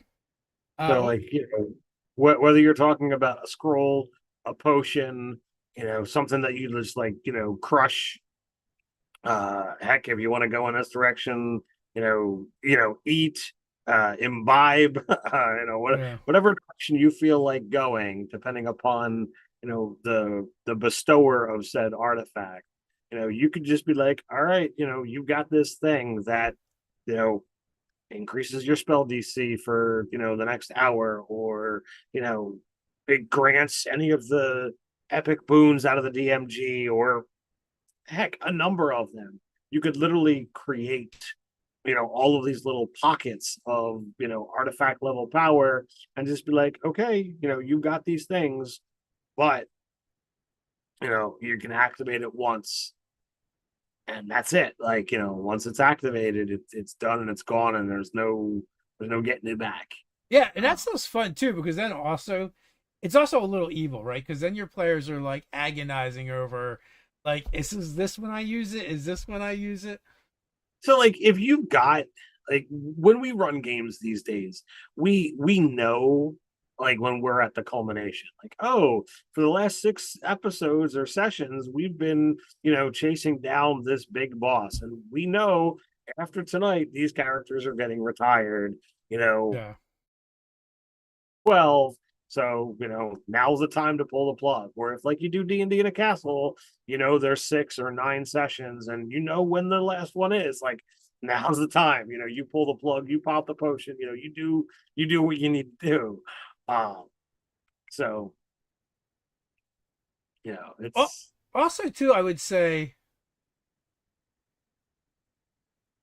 So, uh, like, whether you're talking about a scroll, a potion, something that you just like, crush. Heck, if you want to go in this direction, eat, imbibe, yeah, whatever direction you feel like going, depending upon the bestower of said artifact. You could just be like, all right, you got this thing that you know increases your spell DC for the next hour, or it grants any of the epic boons out of the DMG, or heck, a number of them. You could literally create all of these little pockets of artifact level power, and just be like, okay, you've got these things, but you can activate it once, and that's it. Like, once it's activated, it's done and it's gone, and there's no getting it back. yeah, and uh, that stuff's fun too because then also it's also a little evil, right? Because then your players are like agonizing over, like, is this when I use it? Is this when I use it? so, like, if you've got, like, when we run games these days, we know, like, when we're at the culmination, like, oh, for the last 6 episodes or sessions, we've been chasing down this big boss, and we know after tonight these characters are getting retired, you know Yeah, 12. So, now's the time to pull the plug. Or if, like, you do D&D in a castle, there's 6 or 9 sessions, and when the last one is. Like, now's the time. You pull the plug, you pop the potion, you do what you need to do. Um, so, oh, it's also too, I would say,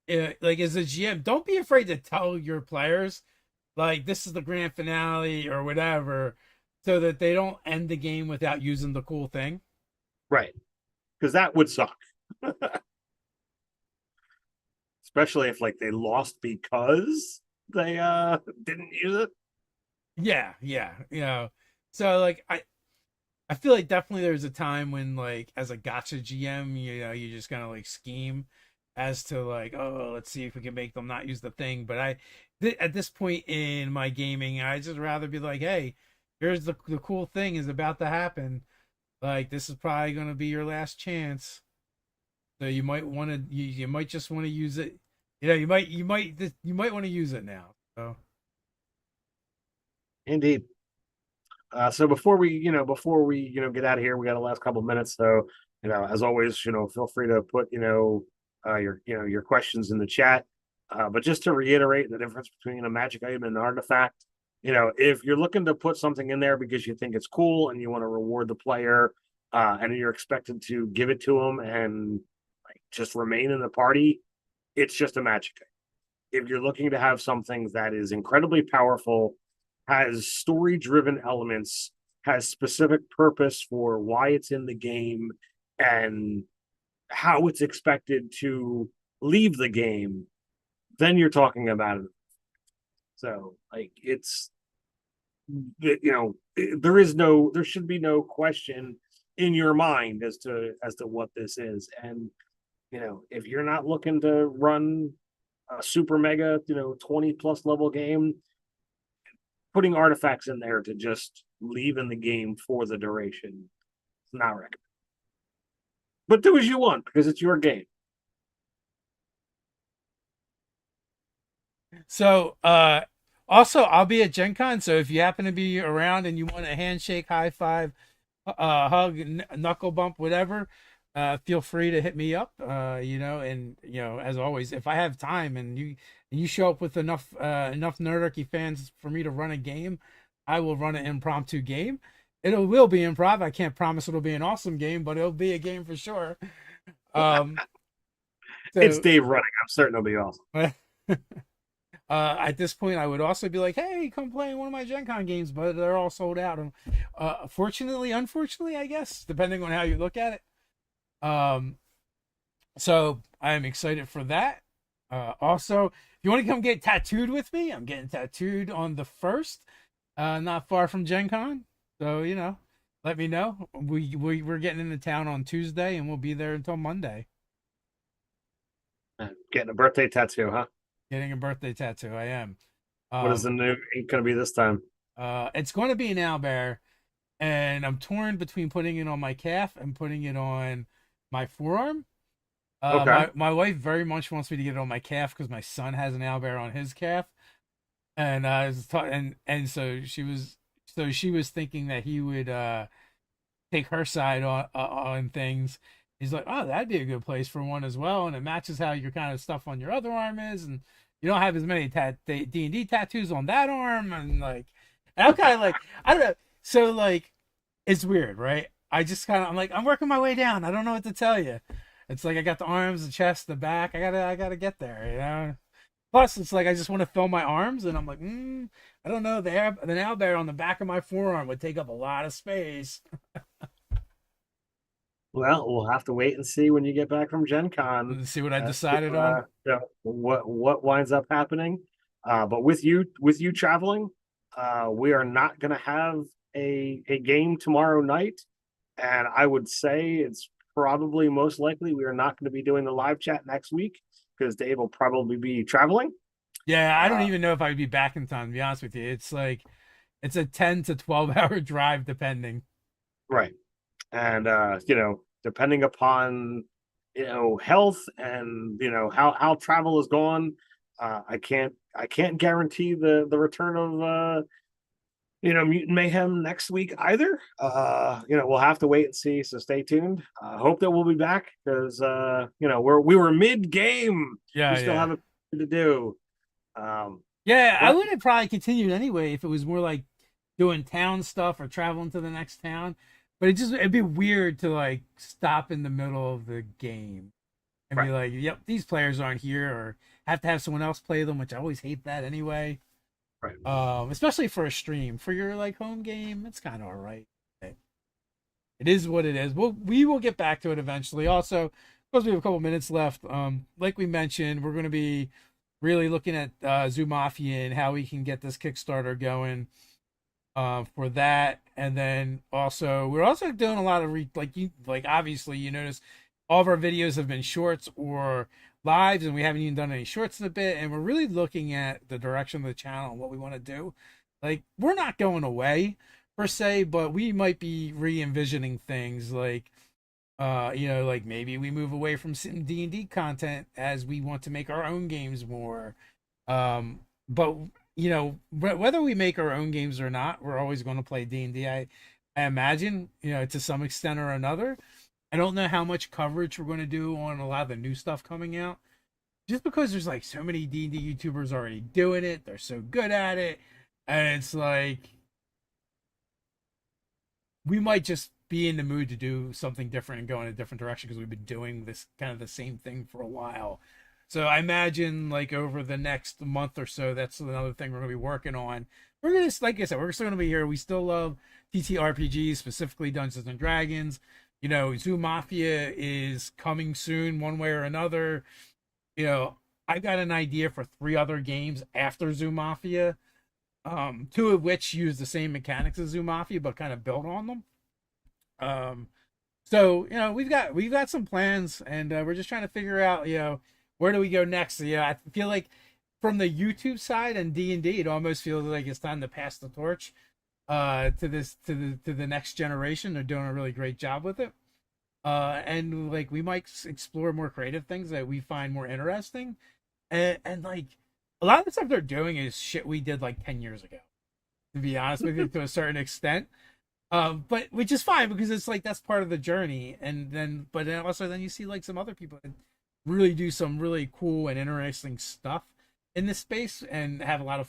like, as a GM, don't be afraid to tell your players, like, this is the grand finale or whatever, so that they don't end the game without using the cool thing. right. Because that would suck. Especially if, like, they lost because they didn't use it. Yeah, yeah, so, like, I feel like definitely there's a time when, like, as a gotcha GM, you just kind of like scheme as to, like, oh, let's see if we can make them not use the thing. But at this point in my gaming, I just rather be like, hey, here's the cool thing is about to happen. Like, this is probably gonna be your last chance, so you might want to, you might just want to use it. You might want to use it now. So Indeed. So before we get out of here, we got the last couple of minutes. So, as always, feel free to put, your questions in the chat. But just to reiterate the difference between a magic item and an artifact, if you're looking to put something in there because you think it's cool and you want to reward the player, and you're expected to give it to them and, like, just remain in the party, it's just a magic item. If you're looking to have something that is incredibly powerful, has story driven elements, has specific purpose for why it's in the game, and how it's expected to leave the game, then you're talking about it. So, like, there should be no question in your mind as to what this is. And if you're not looking to run a super mega 20 plus level game, putting artifacts in there to just leave in the game for the duration, it's not recommended. But do as you want because it's your game. So, also, I'll be at Gen Con. So if you happen to be around and you want a handshake, high five, hug, knuckle bump, whatever, feel free to hit me up. And as always, if I have time and you show up with enough Nerdarchy fans for me to run a game, I will run an impromptu game. It will be improv. I can't promise it'll be an awesome game, but it'll be a game for sure. Um, It's so Dave running. I'm certain it'll be awesome. At this point, I would also be like, "Hey, come play one of my Gen Con games," but they're all sold out. And fortunately, unfortunately, I guess, depending on how you look at it. So I'm excited for that. Also, if you want to come get tattooed with me, I'm getting tattooed on the 1st, not far from Gen Con. So let me know. We're getting into town on Tuesday, and we'll be there until Monday. Getting a birthday tattoo, huh? Getting a birthday tattoo. I am. What is the Um, new ink going to be this time? it's going to be an owlbear, and I'm torn between putting it on my calf and putting it on my forearm. Okay. My wife very much wants me to get it on my calf because my son has an owlbear on his calf, and I was and so she was thinking that he would take her side on things. He's like, oh, that'd be a good place for one as well, and it matches how your kind of stuff on your other arm is, and you don't have as many D&D tattoos on that arm, and I'm kind of like, I don't know. So like, it's weird, right? I'm like, I'm working my way down. I don't know what to tell you. It's like I got the arms, the chest, the back. I gotta get there. Plus, it's like I just want to fill my arms, and I'm like, I don't know. The owlbear on the back of my forearm would take up a lot of space. Well, we'll have to wait and see when you get back from Gen Con. Let's see what I decided on. What winds up happening. But with you traveling, we are not going to have a game tomorrow night, and I would say it's probably most likely we are not going to be doing the live chat next week because Dave will probably be traveling. Yeah, I don't Uh, even know if I'd be back in time. To be honest with you, it's like it's a 10 to 12 hour drive, depending. right, and depending upon health and how travel is gone, I can't guarantee the return of Mutant Mayhem next week either. We'll have to wait and see, so stay tuned. Hope that we'll be back because we were mid game. We Yeah, still yeah. have a to do. um Yeah, I but would have probably continued anyway if it was more like doing town stuff or traveling to the next town. But it'd be weird to like stop in the middle of the game and be right, like, "Yep, these players aren't here," or have to have someone else play them, which I always hate that anyway. right. Especially for a stream. For your like home game, it's kind of all right. It is what it is. We will get back to it eventually. Also, because we have a couple minutes left, like we mentioned, we're going to be really looking at Zoo Mafia and how we can get this Kickstarter going for that. And then also, we're also doing a lot of like obviously you notice all of our videos have been shorts or lives, and we haven't even done any shorts in a bit. And we're really looking at the direction of the channel and what we want to do. Like we're not going away per se, but we might be re-envisioning things like maybe we move away from D&D content as we want to make our own games more. But whether we make our own games or not, we're always going to play D&D. I imagine, to some extent or another. I don't know how much coverage we're going to do on a lot of the new stuff coming out, just because there's like so many D&D YouTubers already doing it. They're so good at it, and it's like we might just be in the mood to do something different and go in a different direction because we've been doing this kind of the same thing for a while. So I imagine like over the next month or so, that's another thing we're going to be working on. We're going to, like I said, we're still going to be here. We still love TTRPGs, specifically Dungeons and Dragons. Zoo Mafia is coming soon, one way or another. I've got an idea for 3 other games after Zoo Mafia, 2 of which use the same mechanics as Zoo Mafia, but kind of build on them. Um, so we've got some plans, and we're just trying to figure out where do we go next. I feel like from the YouTube side and D&D, it almost feels like it's time to pass the torch to the next generation. They're doing a really great job with it. And like we might explore more creative things that we find more interesting, and like a lot of the stuff they're doing is shit we did like 10 years ago. To be honest with you, to a certain extent. But which is fine because it's like that's part of the journey, and then but then also then you see like some other people that really do some really cool and interesting stuff in this space and have a lot of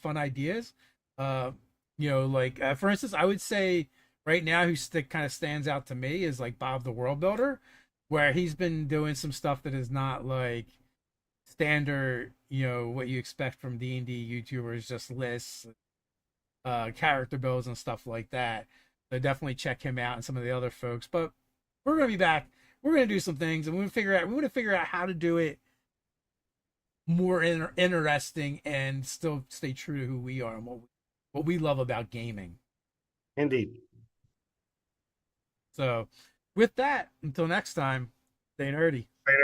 fun ideas. Uh, like for instance, I would say right now who kind of stands out to me is like Bob the World Builder, where he's been doing some stuff that is not like standard, what you expect from D&D YouTubers, just lists, character builds and stuff like that. So definitely check him out and some of the other folks. But we're gonna be back. We're gonna do some things, and we're gonna figure out how to do it more interesting and still stay true to who we are and what we love about gaming. Indeed. So, with that, until next time, stay nerdy. Later.